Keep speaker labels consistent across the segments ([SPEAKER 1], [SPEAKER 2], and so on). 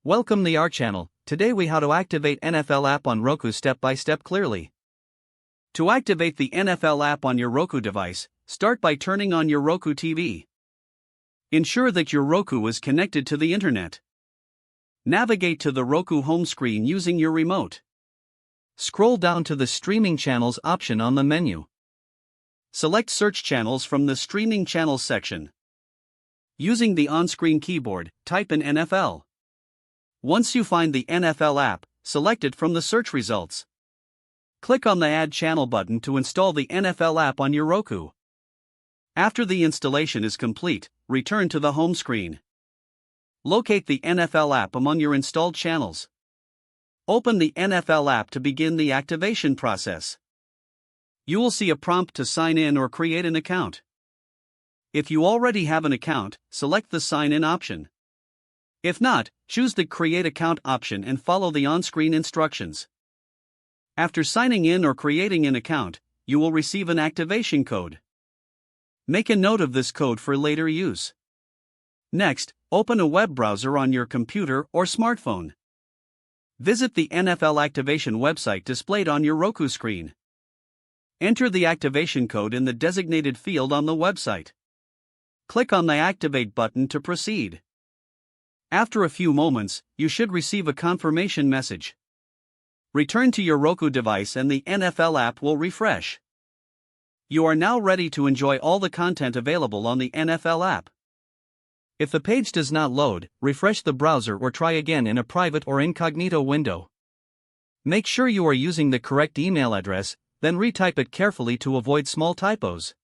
[SPEAKER 1] Welcome to our channel. Today we how to activate NFL app on Roku step by step clearly. To activate the NFL app on your Roku device, start by turning on your Roku TV. Ensure that your Roku is connected to the internet. Navigate to the Roku home screen using your remote. Scroll down to the Streaming Channels option on the menu. Select Search Channels from the Streaming Channels section. Using the on-screen keyboard, type in NFL. Once you find the NFL app, select it from the search results. Click on the Add Channel button to install the NFL app on your Roku. After the installation is complete, return to the home screen. Locate the NFL app among your installed channels. Open the NFL app to begin the activation process. You will see a prompt to sign in or create an account. If you already have an account, select the Sign In option. If not, choose the Create Account option and follow the on-screen instructions. After signing in or creating an account, you will receive an activation code. Make a note of this code for later use. Next, open a web browser on your computer or smartphone. Visit the NFL activation website displayed on your Roku screen. Enter the activation code in the designated field on the website. Click on the Activate button to proceed. After a few moments, you should receive a confirmation message. Return to your Roku device and the NFL app will refresh. You are now ready to enjoy all the content available on the NFL app. If the page does not load, refresh the browser or try again in a private or incognito window. Make sure you are using the correct email address, then retype it carefully to avoid small typos.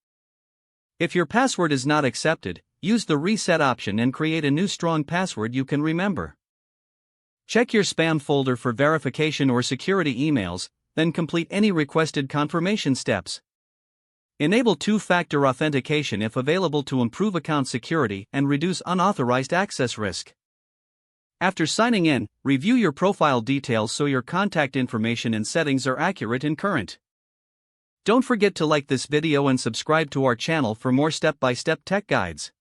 [SPEAKER 1] If your password is not accepted, use the reset option and create a new strong password you can remember. Check your spam folder for verification or security emails, then complete any requested confirmation steps. Enable two-factor authentication if available to improve account security and reduce unauthorized access risk. After signing in, review your profile details so your contact information and settings are accurate and current. Don't forget to like this video and subscribe to our channel for more step-by-step tech guides.